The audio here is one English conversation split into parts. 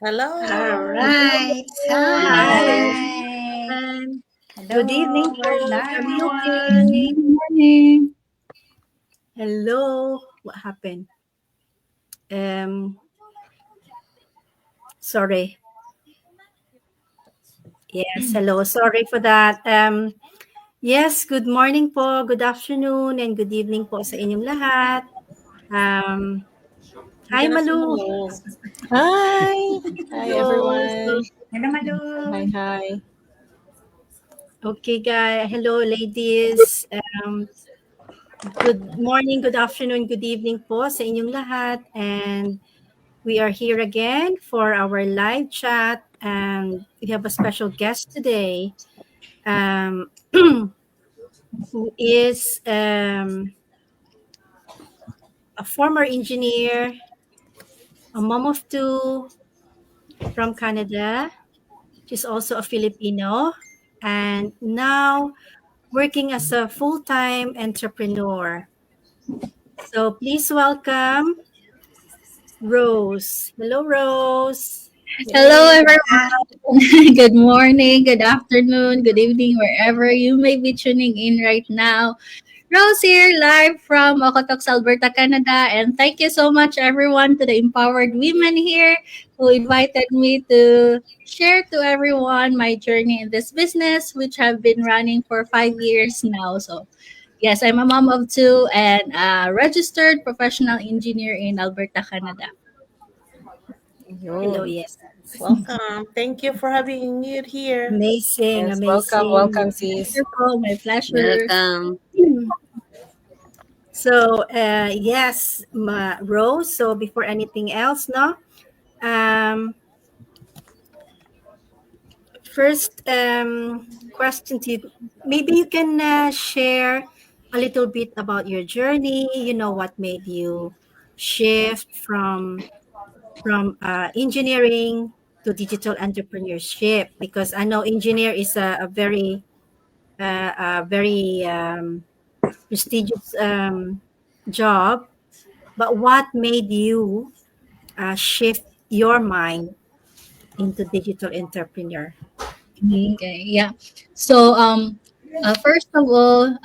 Hello. All right. Hi. Hi. Hello. Good evening po Good from night. UK. Good morning. Hello. What happened? Sorry. Yes, hello. Sorry for that. Yes, good morning po, good afternoon, and good evening po sa inyong lahat. Hi, Diyan na si Malu. Malu. Hi. Hi, Hello. everyone. Hello, Malu. Hi. Okay, guys. Hello, ladies. Good morning, good afternoon, good evening po sa inyong lahat. And we are here again for our live chat. And we have a special guest today, who is a former engineer, a mom of two from Canada. She's also a Filipino, and now working as a full-time entrepreneur. So please welcome Rose. Hello, Rose. Hello, everyone. Good morning, good afternoon, good evening, wherever you may be tuning in right now. Rose here, live from Okotoks, Alberta, Canada. And thank you so much, everyone, to the empowered women here who invited me to share to everyone my journey in this business, which have been running for 5 years now. So, yes, I'm a mom of two and a registered professional engineer in Alberta, Canada. Hello, Yun. yes. Welcome. Thank you for having you here. Amazing, Yes, amazing. welcome, sis. Wonderful, my pleasure. Welcome. So, yes, Rose. So, before anything else, no? Um, First question to you. Maybe you can share a little bit about your journey. What made you shift from engineering to digital entrepreneurship? Because I know engineer is a very prestigious job. But what made you shift your mind into digital entrepreneur? Okay, yeah. So, first of all,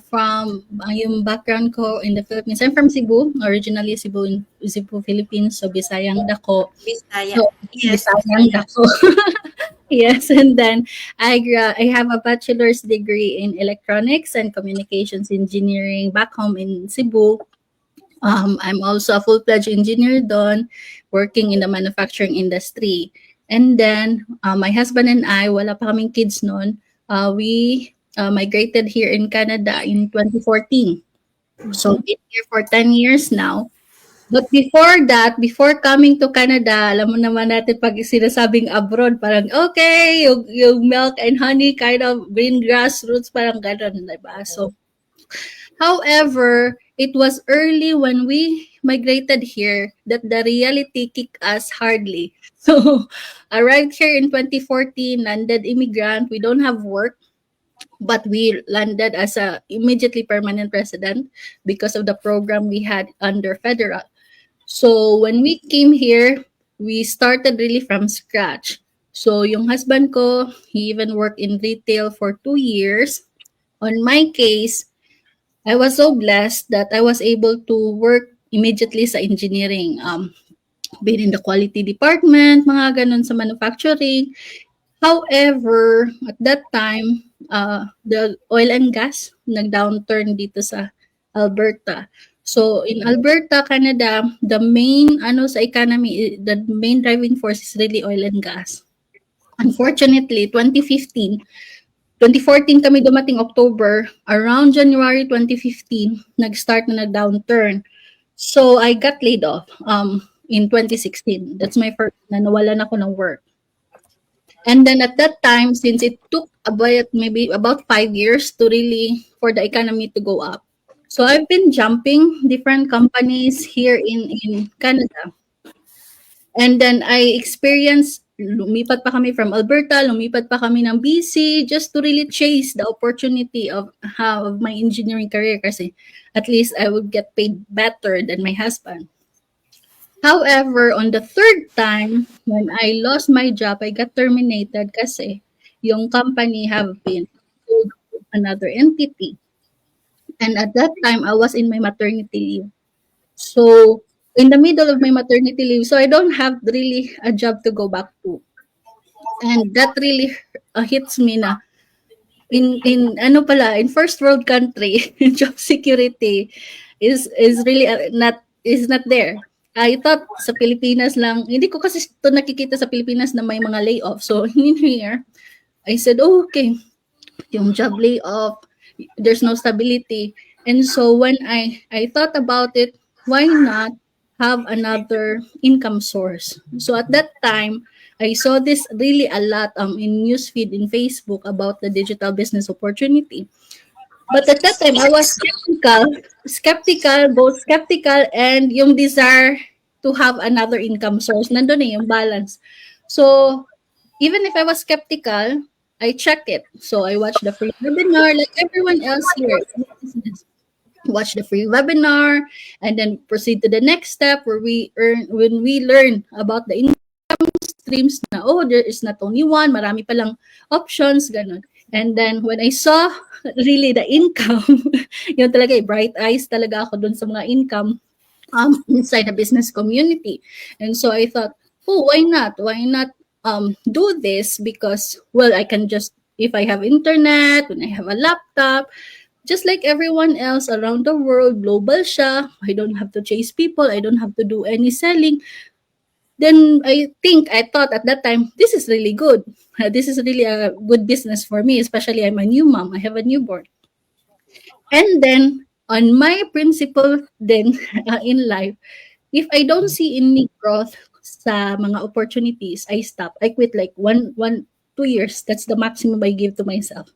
from yung background ko in the Philippines, I'm from Cebu, originally Cebu, Philippines. So, Bisayang Dako. Bisaya. So, Yes. Bisayang Dako. Yes, and then I have a bachelor's degree in electronics and communications engineering back home in Cebu. I'm also a full-fledged engineer doon, working in the manufacturing industry. And then, my husband and I, wala pa kaming kids noon, we migrated here in Canada in 2014. So, been here for 10 years now. But before that, before coming to Canada, alam mo naman natin pag sinasabing abroad, parang okay, yung milk and honey kind of green grass roots, parang gano'n, diba? So, however, it was early when we migrated here that the reality kicked us hardly. So, arrived here in 2014, landed immigrant. We don't have work, but we landed as a immediately permanent resident because of the program we had under federal. So, when we came here, we started really from scratch. So, yung husband ko, he even worked in retail for 2 years. On my case, I was so blessed that I was able to work immediately sa engineering. Been in the quality department, mga ganun sa manufacturing. However, at that time, the oil and gas nag-downturn dito sa Alberta. So in Alberta, Canada, the main sa economy, the main driving force is really oil and gas. Unfortunately, 2014 kami dumating October, around January 2015, nag-start na nag-downturn. So, I got laid off in 2016. That's my first na nawalan ako ng work. And then at that time, since it took maybe about 5 years to really, for the economy to go up. So, I've been jumping different companies here in Canada. And then I experienced, lumipat pa kami from Alberta, lumipat pa kami ng BC just to really chase the opportunity of my engineering career kasi at least I would get paid better than my husband. However, on the third time, when I lost my job, I got terminated kasi yung company have been sold to another entity. And at that time, I was in my maternity leave. So, in the middle of my maternity leave, so I don't have really a job to go back to. And that really hits me na in ano pala, in first world country, job security is really not there. I thought sa Pilipinas lang, hindi ko kasi ito nakikita sa Pilipinas na may mga layoff. So, in here, I said, oh, okay, yung job layoff, there's no stability. And so when I thought about it, why not have another income source? So at that time, I saw this really a lot in newsfeed in Facebook about the digital business opportunity. But at that time, I was both skeptical and yung desire to have another income source. Nandun yung balance. So even if I was skeptical, I checked it. So I watched the free webinar like everyone else here. Watch the free webinar and then proceed to the next step where when we learn about the income streams na, oh, there is not only one, marami palang options, ganun. And then when I saw really the income, yun talaga, bright eyes talaga ako dun sa mga income inside the business community. And so I thought, oh, why not? Why not do this? Because, well, I can just, if I have internet, when I have a laptop, just like everyone else around the world, global siya, I don't have to chase people, I don't have to do any selling. Then I thought at that time, this is really good. This is really a good business for me, especially I'm a new mom, I have a newborn. And then, on my principle then in life, if I don't see any growth sa mga opportunities, I stop. I quit like 2 years. That's the maximum I give to myself.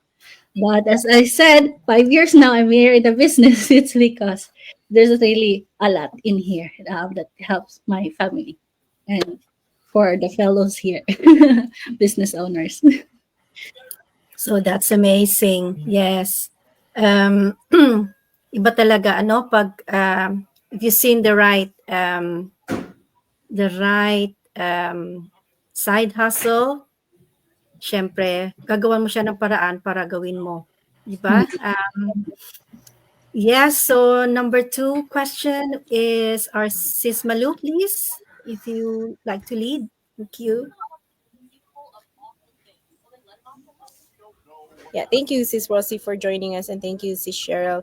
But as I said, 5 years now I'm here in the business. It's because there's really a lot in here that helps my family and for the fellows here, business owners. So that's amazing. Yes. Iba talaga pag if you seen the right side hustle, syempre gagawan mo siya ng paraan para gawin mo, di ba? Yes, so number 2 question is our Sis Malu, please, if you like to lead. Thank you. Yeah, thank you, Sis Rosie, for joining us, and thank you, Sis Cheryl.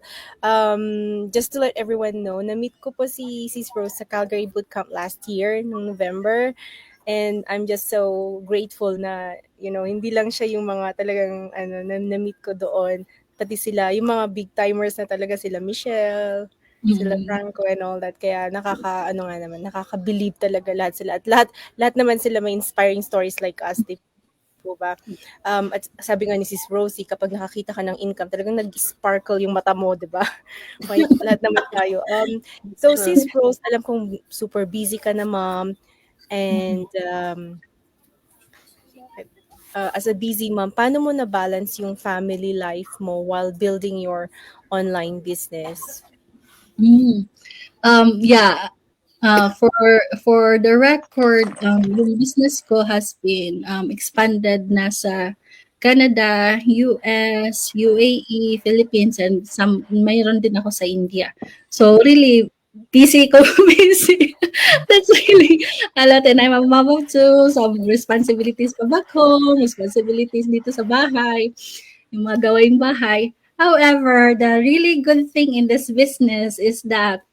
Just to let everyone know, na-meet ko po si Sis Rose sa Calgary Bootcamp last year, noong November. And I'm just so grateful na, hindi lang siya yung mga talagang na-meet ko doon. Pati sila, yung mga big timers na talaga, sila Michelle, sila Franco and all that. Kaya nakaka-believe talaga lahat sila. At lahat naman sila may inspiring stories like us, po ba? At sabi nga ni Sis Rosie, kapag nakakita ka ng income, talagang nag-sparkle yung mata mo, di ba? Lahat naman tayo. So, Sis Rose, alam kong super busy ka na, ma'am. And as a busy mom, paano mo na-balance yung family life mo while building your online business? Yeah. For the record, yung business ko has been expanded na sa Canada, US, UAE, Philippines, and mayroon din ako sa India. So really, busy ko, busy. That's really a lot. And I'm a mom of 2, some responsibilities pa back home, responsibilities dito sa bahay, yung mga gawaing bahay. However, the really good thing in this business is that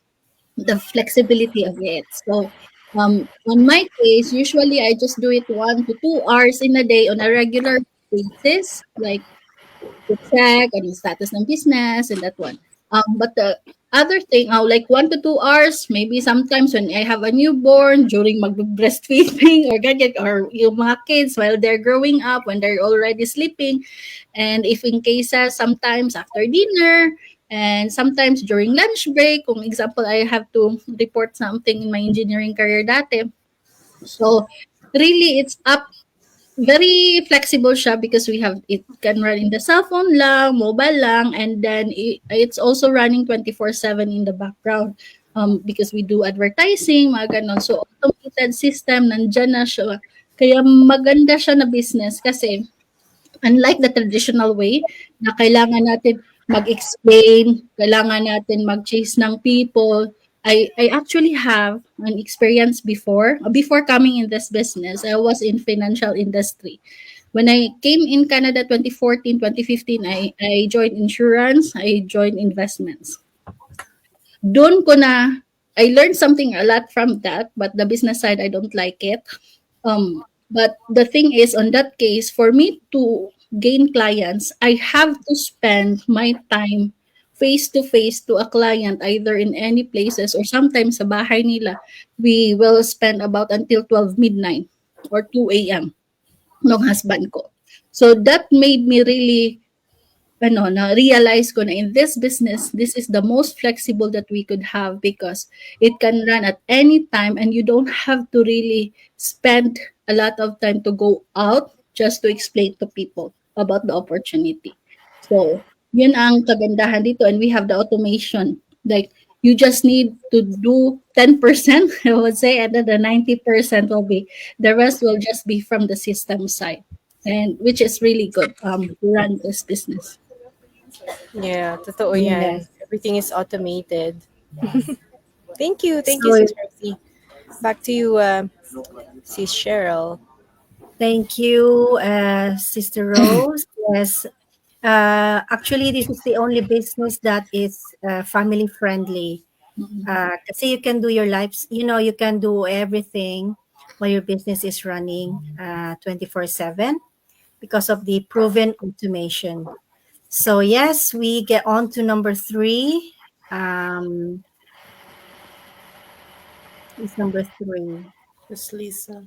the flexibility of it. So, on my case, usually I just do it 1 to 2 hours in a day on a regular basis, like to check on the status ng business and that one. But the other thing, like 1 to 2 hours, maybe sometimes when I have a newborn, during breastfeeding or ganyan, or yung mga kids while they're growing up, when they're already sleeping, and if in cases, sometimes after dinner, and sometimes during lunch break, kung example, I have to report something in my engineering career dati. So, really, it's up very flexible siya because it can run in the cell phone lang, mobile lang, and then it's also running 24/7 in the background. because we do advertising, mga ganon. So, automated system, nandyan na siya. Kaya maganda siya na business kasi unlike the traditional way na kailangan natin mag-explain, kailangan natin mag-chase ng people, I actually have an experience before coming in this business. I was in financial industry. When I came in Canada 2014, 2015, I joined insurance, I joined investments. Doon ko na, I learned something a lot from that, but the business side, I don't like it. But the thing is, on that case, for me to gain clients, I have to spend my time face to face to a client, either in any places or sometimes sa bahay nila. We will spend about until 12 midnight or 2 a.m. ng husband ko. So that made me really na-realize ko na in this business, this is the most flexible that we could have because it can run at any time and you don't have to really spend a lot of time to go out just to explain to people about the opportunity. So, yun ang kagandahan dito, and we have the automation. Like, you just need to do 10%, I would say, and then the 90% will be, the rest will just be from the system side, and which is really good to run this business. Yeah, totoo yan. Yes. Everything is automated. Thank you, So, Sis Rosie. Back to you, Sis Cheryl. thank you, Sister Rose. Yes. Actually, this is the only business that is family friendly. Kasi you can do your lives, you can do everything while your business is running 24/7 because of the proven automation. So yes, we get on to number 3. It's number 3. Miss Lisa.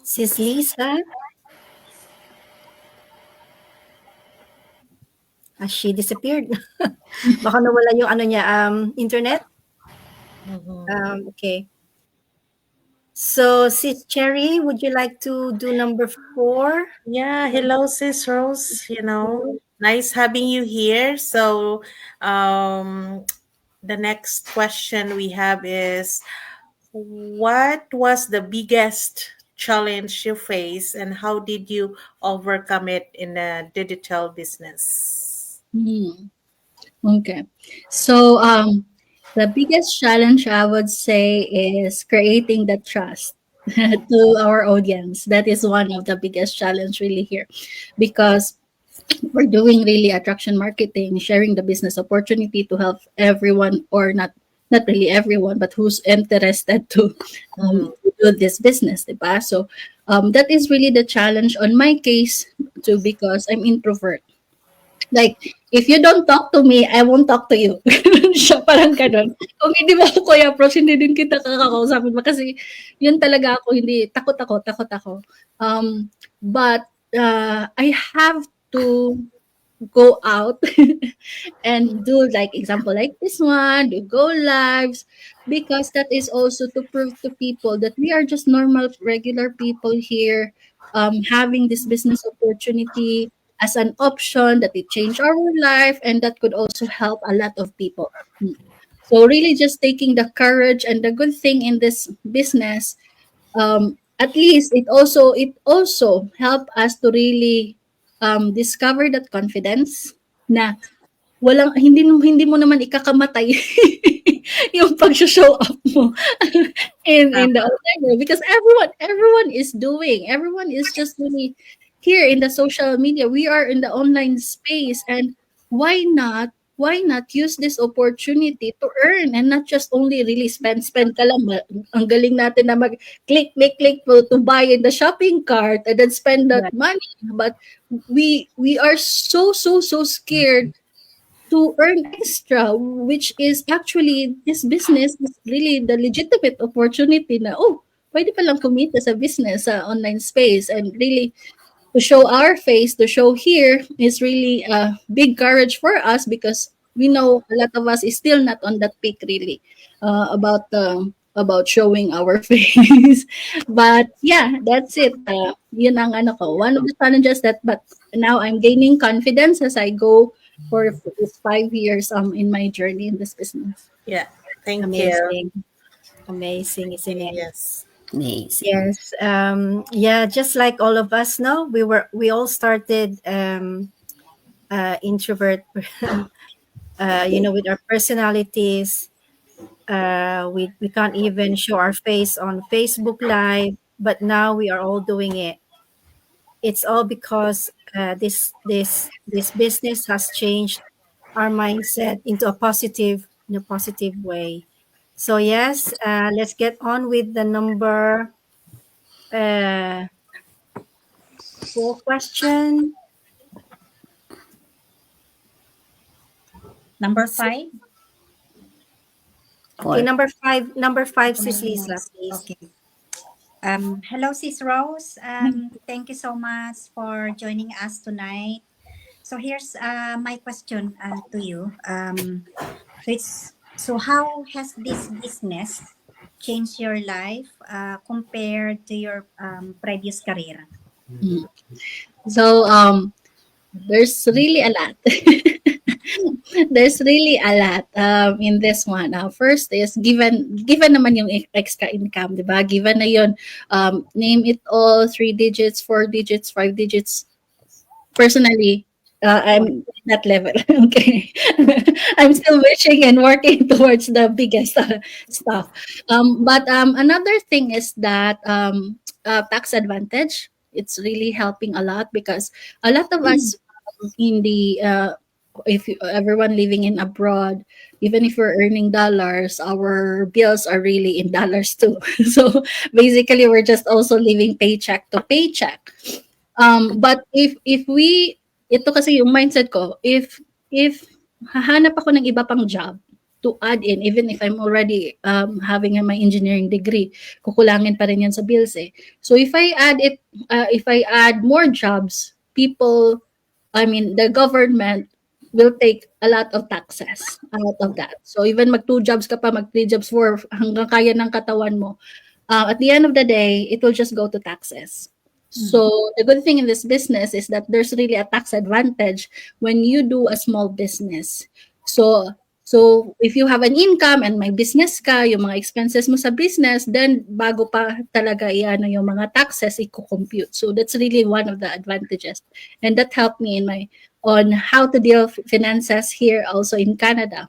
Sis Lisa, she disappeared. Baka nawala yung niya, internet. Okay. So, Sis Cherry, would you like to do number 4? Yeah, hello, Sis Rose. Nice having you here. So, the next question we have is, what was the biggest challenge you faced and how did you overcome it in a digital business? Okay. So, the biggest challenge I would say is creating the trust to our audience. That is one of the biggest challenge really here, because we're doing really attraction marketing, sharing the business opportunity to help everyone, or not really everyone, but who's interested to do this business, diba? So that is really the challenge on my case too, because I'm introvert. Like, if you don't talk to me, I won't talk to you. Siya, parang ganun. Kung hindi mo ako kuya approach, hindi din kita kakakausapin mo. Kasi yun talaga ako, hindi, takot ako. But I have to go out and do, like, example like this one, do go lives, because that is also to prove to people that we are just normal, regular people here, having this business opportunity as an option, that it changed our life and that could also help a lot of people. So really just taking the courage, and the good thing in this business, at least it also help us to really discover that confidence na hindi mo naman ikakamatay yung pag-show up mo in the online world, because everyone is just really here in the social media. We are in the online space, and why not use this opportunity to earn, and not just only really spend ka lang. Ang galing natin na mag click to buy in the shopping cart and then spend that money, but we are so scared to earn extra, which is actually, this business is really the legitimate opportunity na, pwede palang kumita sa business sa online space, and really to show our face, to show here is really a big courage for us, because we know a lot of us is still not on that peak really about showing our face. But yeah, that's it. Yun ang one of the challenges but now I'm gaining confidence as I go for this 5 years in my journey in this business. Yeah. Thank you. Amazing. Amazing, isn't it? Yes. Amazing. Yes. Yeah, just like all of us, no, we all started introvert, with our personalities. We can't even show our face on Facebook Live, but now we are all doing it. It's all because this business has changed our mindset into a positive in a positive way. So yes, let's get on with the number uh, 4 question. Number 5. Okay, Four. number five, Ako na Sis lang Lisa, next. please. Okay. Hello, Sis Rose. Thank you so much for joining us tonight. So here's my question to you. So how has this business changed your life compared to your previous career? Mm. So there's really a lot. There's really a lot in this one. First is given naman yung extra income, 'di ba? Given na 'yon. Name it all, 3 digits, 4 digits, 5 digits. Personally, I'm at that level. Okay. I'm still wishing and working towards the biggest stuff. But another thing is that tax advantage. It's really helping a lot because a lot of us in the if everyone living in abroad, even if we're earning dollars, our bills are really in dollars too. So basically, we're just also living paycheck to paycheck. But if we ito kasi yung mindset ko, if hahanap ako ng iba pang job to add in, even if I'm already having my engineering degree, kukulangin pa rin yan sa bills eh. So if I add more jobs, the government will take a lot of taxes out of that. So even mag 2 jobs ka pa, mag 3 jobs, 4, hanggang kaya ng katawan mo. At the end of the day, it will just go to taxes. So the good thing in this business is that there's really a tax advantage when you do a small business. So if you have an income and may business ka, yung mga expenses mo sa business, then bago pa talaga yung mga taxes i-compute. So that's really one of the advantages. And that helped me on how to deal finances here also in Canada.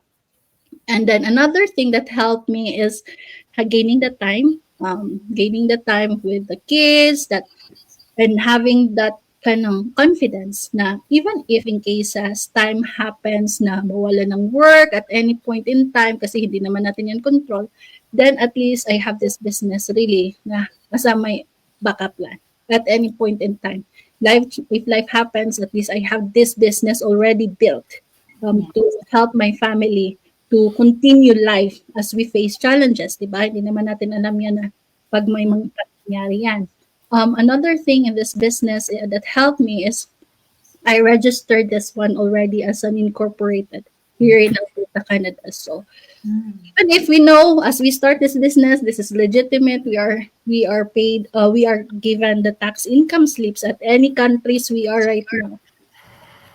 And then another thing that helped me is gaining the time with the kids, and having that kind of confidence na even if in cases time happens na mawala ng work at any point in time kasi hindi naman natin yan control, then at least I have this business really na nasa may backup plan at any point in time. If life happens, at least I have this business already built to help my family to continue life as we face challenges, di ba? Hindi naman natin alam yan na pag may mangyari yan. Another thing in this business that helped me is I registered this one already as an incorporated here in Alberta, Canada. So even if we know as we start this business, this is legitimate. We are paid. We are given the tax income slips at any countries we are right now.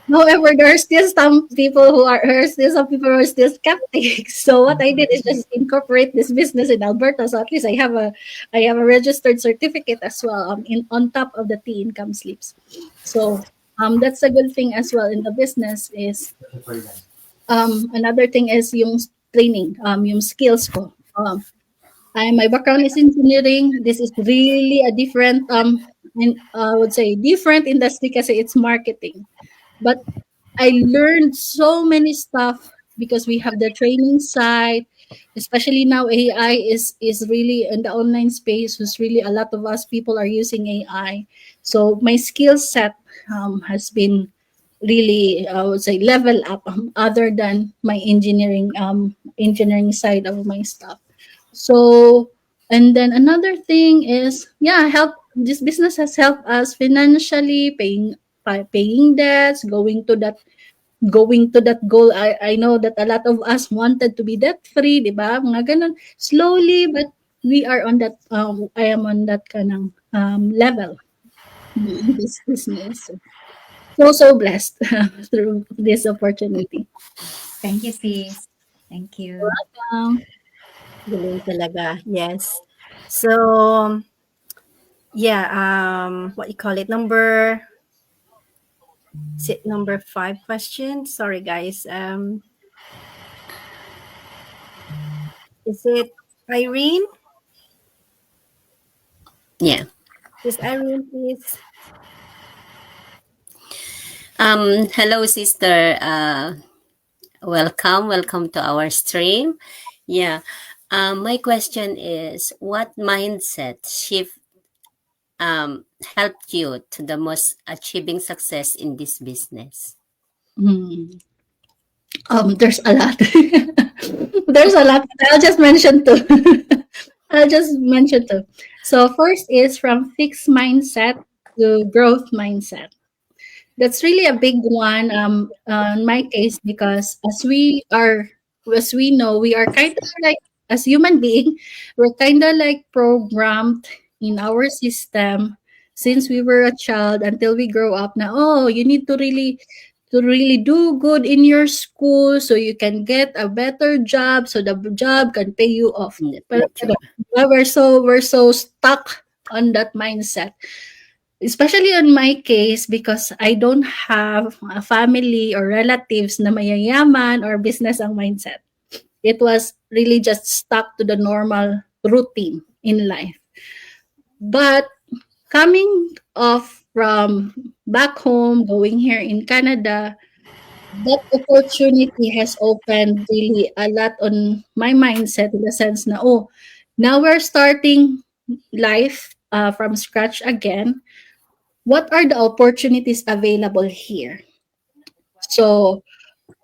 However, there are still some people who are still skeptics. So what I did is just incorporate this business in Alberta. So at least I have a registered certificate as well on top of the T income slips. So that's a good thing as well in the business is another thing is yung training, yung skills ko. My background is engineering. This is really a different I would say different industry kasi it's marketing. But I learned so many stuff because we have the training side, especially now AI is really in the online space. Who's really a lot of us people are using AI. So my skill set has been really I would say level up other than my engineering side of my stuff. So and then another thing is this business has helped us financially paying debts, going to that goal. I know that a lot of us wanted to be debt free, di ba? Mga ganun. Slowly, but we are on that. I am on that kind of level in this business. So blessed through this opportunity. Thank you, sis. Thank you. Um, Galing talaga. Yes. So, yeah, what you call it? Number 5 question. Sorry guys. Is it Irene? Yeah. Is Irene, please? Hello, sister. Welcome to our stream. Yeah. My question is, what mindset shift helped you to the most achieving success in this business? Hmm. There's a lot. There's a lot. I'll just mention two. I'll just mention two. So first is from fixed mindset to growth mindset. That's really a big one in my case, because as we know, we are kind of like, as human being, we're kind of like programmed in our system since we were a child until we grow up. Now, oh, you need to really do good in your school so you can get a better job, so the job can pay you off. In the But future. we're so stuck on that mindset, especially in my case, because I don't have a family or relatives na mayayaman or business ang mindset. It was really just stuck to the normal routine in life. But coming off from back home, going here in Canada, that opportunity has opened really a lot on my mindset, in the sense na, oh, now we're starting life from scratch again. What are the opportunities available here? So,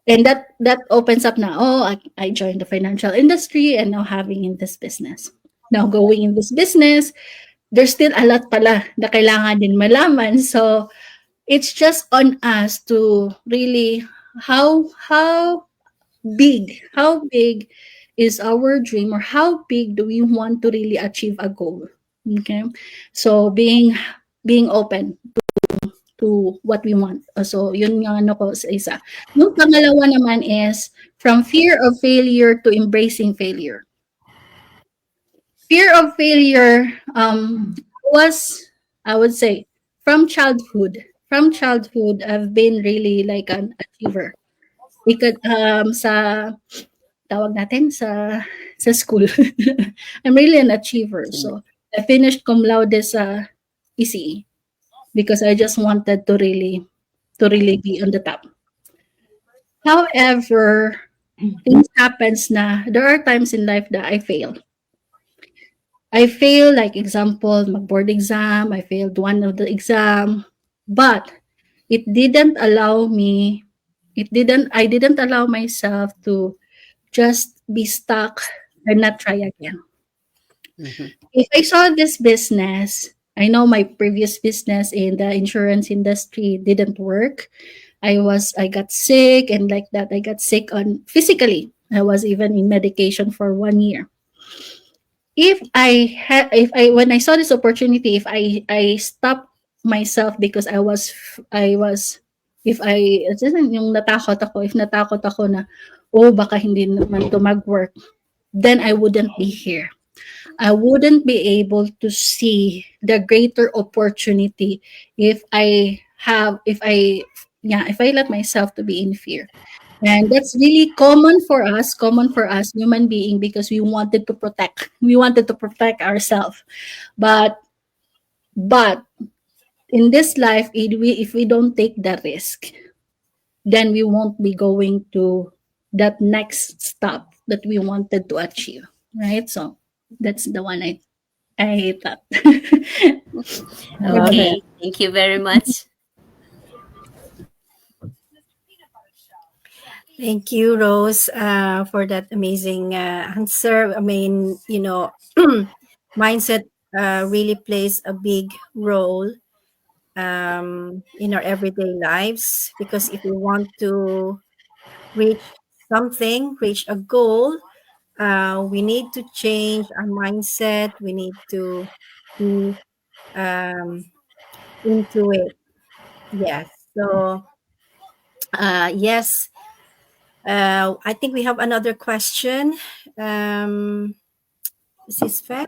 and that opens up now. Oh, I joined the financial industry and now having in this business. Now going in this business, there's still a lot pala na kailangan din malaman. So, it's just on us to really, how big is our dream, or how big do we want to really achieve a goal? Okay? So, being open to what we want. So, yun yung ano ko sa isa. Yung pangalawa naman is from fear of failure to embracing failure. Fear of failure was, I would say, from childhood. From childhood, I've been really like an achiever. Because sa tawag natin sa school, I'm really an achiever. So, I finished cum laude sa ECE because I just wanted to really be on the top. However, things happens na there are times in life that I fail. I fail, like example, mag-board exam, I failed one of the exam, but it didn't allow me, I didn't allow myself to just be stuck and not try again. Mhm. If I saw this business, I know my previous business in the insurance industry didn't work. I got sick, and like that I got sick on physically. I was even in medication for 1 year. If I when I saw this opportunity, if I stopped myself because I was if I yung natakot ako, if natakot ako na, oh, baka hindi naman to mag-work, then I wouldn't be here. I wouldn't be able to see the greater opportunity if I let myself to be in fear. And that's really common for us human being, because we wanted to protect ourselves. But in this life, if we don't take the risk, then we won't be going to that next stop that we wanted to achieve, right? So that's the one I thought. Love it. Okay. Thank you very much. Thank you, Rose, for that amazing answer. I mean, mindset really plays a big role in our everyday lives, because if we want to reach reach a goal, we need to change our mindset. We need to be um, into it. Yes. So, yes, I think we have another question. Um, Sis Fed?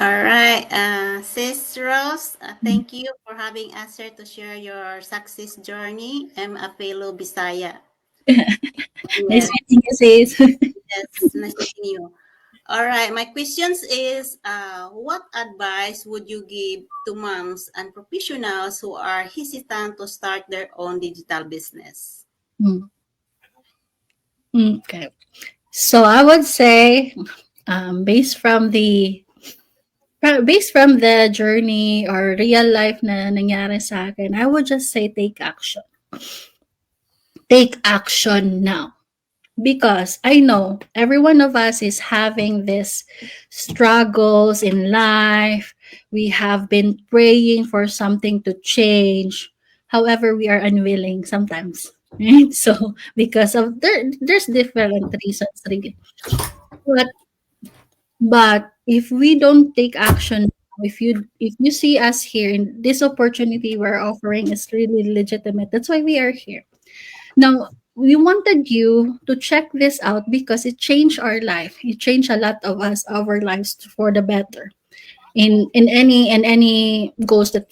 All right, Sis Rose, thank you for having us here to share your success journey. I'm a fellow Bisaya. Nice Yes, meeting you, sis. yes, nice meeting you. All right, my questions is, what advice would you give to moms and professionals who are hesitant to start their own digital business? Mm, okay. So I would say, based from the journey or real life na nangyari sa akin, I would just say take action. Take action now. Because I know every one of us is having this struggles in life. We have been praying for something to change. However, we are unwilling sometimes. Right? So because of there's different reasons really. But if we don't take action, if you see us here in this opportunity we're offering is really legitimate. That's why we are here. Now, we wanted you to check this out because it changed our life. It changed a lot of us, our lives for the better. In any goals that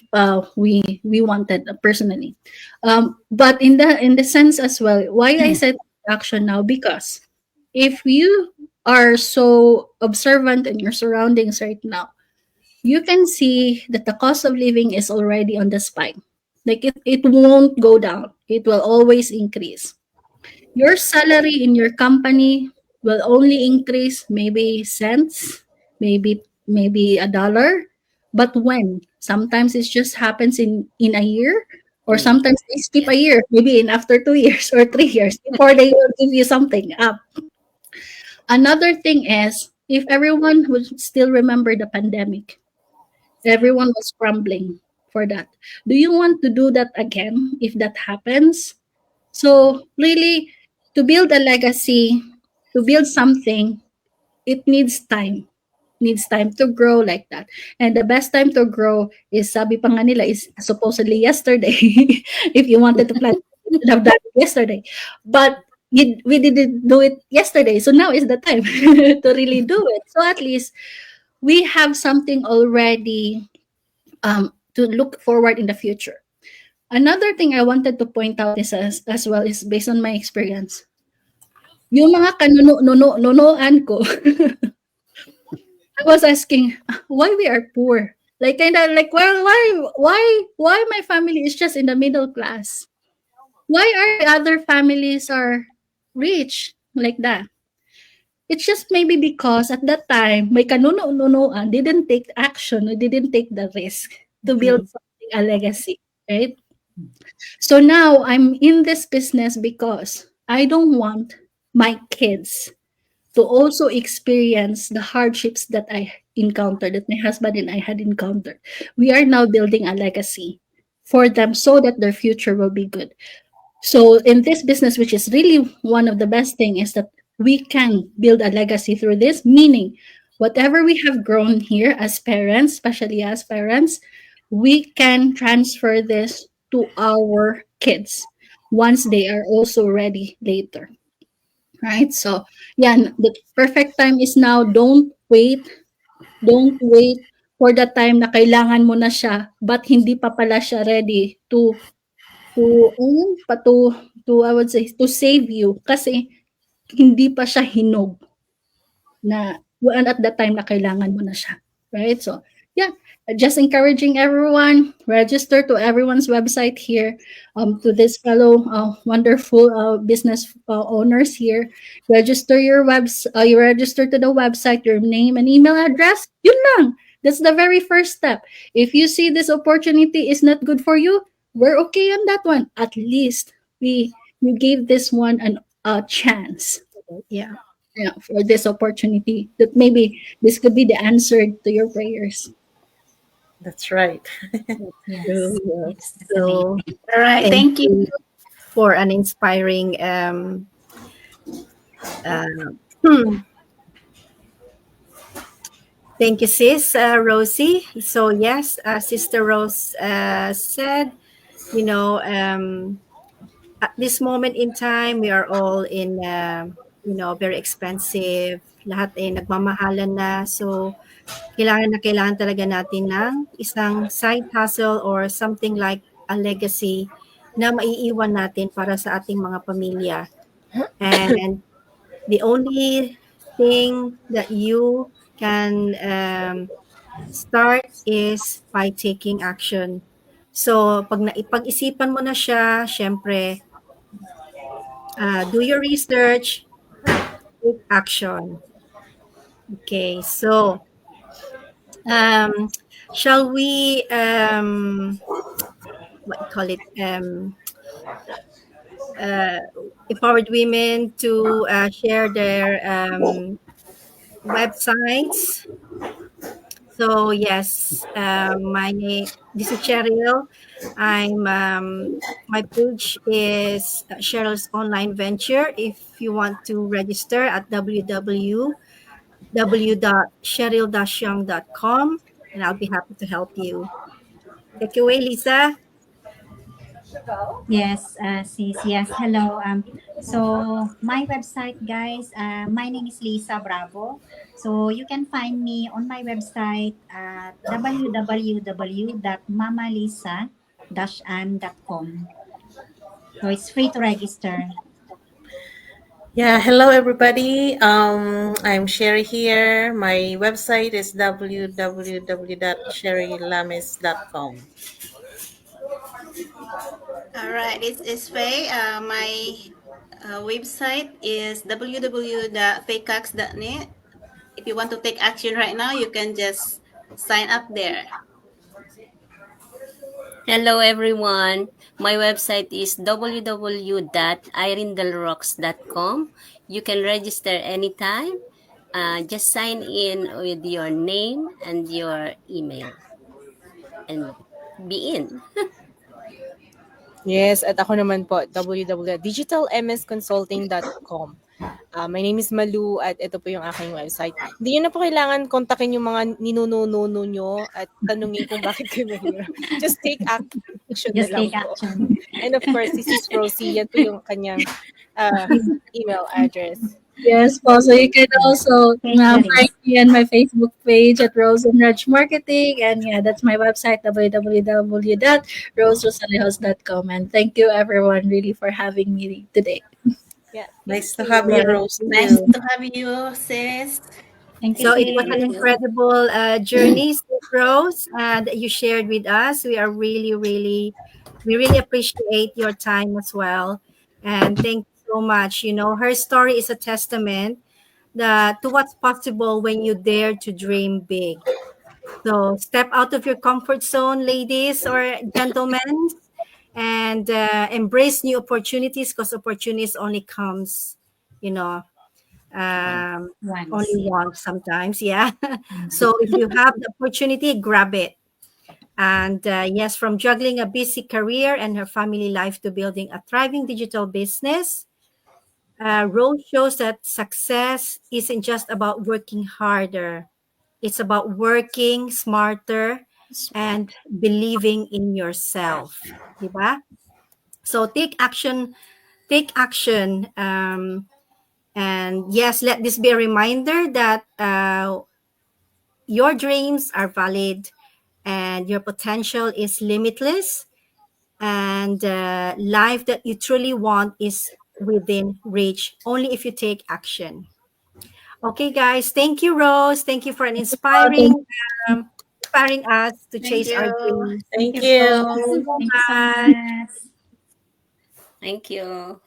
we wanted personally, but in the sense as well, why I said action now, because if you are so observant in your surroundings right now, you can see that the cost of living is already on the spike. Like it won't go down, it will always increase. Your salary in your company will only increase maybe cents, maybe a dollar. But when? Sometimes it just happens in a year, or sometimes they skip a year, maybe in after 2 years or 3 years before they will give you something up. Another thing is, if everyone would still remember the pandemic, everyone was scrambling for that. Do you want to do that again if that happens? So really, to build a legacy, to build something, it needs time. Needs time to grow like that. And the best time to grow is, sabi pa nga nila, is supposedly yesterday. If you wanted to plan, you should have done it yesterday. But we didn't do it yesterday. So now is the time to really do it. So at least we have something already to look forward in the future. Another thing I wanted to point out is as well is based on my experience. Yung mga kanuno-nuno-nunoan ko, I was asking, why we are poor? Like kind of like, well, why my family is just in the middle class? Why are other families are rich like that? It's just maybe because at that time, my kanuno-nunoan didn't take action, or didn't take the risk to build something, a legacy, right? So now I'm in this business because I don't want my kids to also experience the hardships that I encountered, that my husband and I had encountered. We are now building a legacy for them so that their future will be good. So in this business, which is really one of the best thing, is that we can build a legacy through this, meaning whatever we have grown here as parents, especially as parents, we can transfer this to our kids once they are also ready later. Right? So yeah, the perfect time is now. Don't wait for the time na kailangan mo na siya but hindi pa pala siya ready to I would say to save you, kasi hindi pa siya hinog na at that time na kailangan mo na siya, right? So yeah, just encouraging everyone, register to everyone's website here, to this fellow wonderful business owners here. You register to the website, your name and email address. Yun lang. That's the very first step. If you see this opportunity is not good for you, we're okay on that one. At least we gave this one a chance. Yeah. Yeah, for this opportunity, that maybe this could be the answer to your prayers. That's right. Yes. So, Yes, definitely. so All right, thank you. for an inspiring hmm. Thank you, sis Rosie. So yes, Sister Rose said, at this moment in time, we are all in, very expensive lahat nagmamahalan na. So, kailangan talaga natin ng isang side hustle or something like a legacy na maiiwan natin para sa ating mga pamilya. And the only thing that you can start is by taking action. So, pag naipag-isipan mo na siya, syempre, do your research, take action. Okay, so, shall we, empowered women to share their websites? So yes, this is Cheryl. My page is Cheryl's Online Venture. If you want to register at www.cheryl-young.com, and I'll be happy to help you. Take it away, Lisa. Yes, sis. Yes, hello. So my website, guys. My name is Lisa Bravo. So you can find me on my website at www.mamalisa-an.com. So it's free to register. Yeah, hello everybody. I'm Sherry here. My website is www.sherrylames.com. All right, it's Faye. My website is www.fayecax.net. If you want to take action right now, you can just sign up there. Hello everyone. My website is www.irendelrocks.com. You can register anytime. Just sign in with your name and your email and be in. Yes, at ako naman po, www.digitalmsconsulting.com. My name is Malu at ito po yung aking website. Hindi nyo na po kailangan kontakin yung mga ninununo nyo at tanungin kung bakit kayo mahirap. Just take action na Just lang take po. action. And of course, this is Rosie. Yan po yung kanyang email address. Yes po. So you can also find me on my Facebook page at Rose and Raj Marketing. And yeah, that's my website, www.roserosalejos.com. And thank you everyone really for having me today. Yeah, Nice to thank have you, Rose. Nice to have you, sis. Thank you, So it was an sis. incredible journey, Sis Rose, that you shared with us. We are we really appreciate your time as well. And thank you so much. You know, her story is a testament to what's possible when you dare to dream big. So step out of your comfort zone, ladies or gentlemen, and embrace new opportunities because opportunities only comes, you know, Once. only once sometimes. Yeah. So if you have the opportunity, grab it. And yes, from juggling a busy career and her family life to building a thriving digital business, Rose shows that success isn't just about working harder. It's about working smarter and believing in yourself. Diba? So take action. Take action. And yes, let this be a reminder that your dreams are valid and your potential is limitless. And life that you truly want is within reach only if you take action. Okay, guys. Thank you, Rose. Thank you for inspiring us to Thank chase our you. dreams. Thank Thank you. you so Bye. much. Thank you.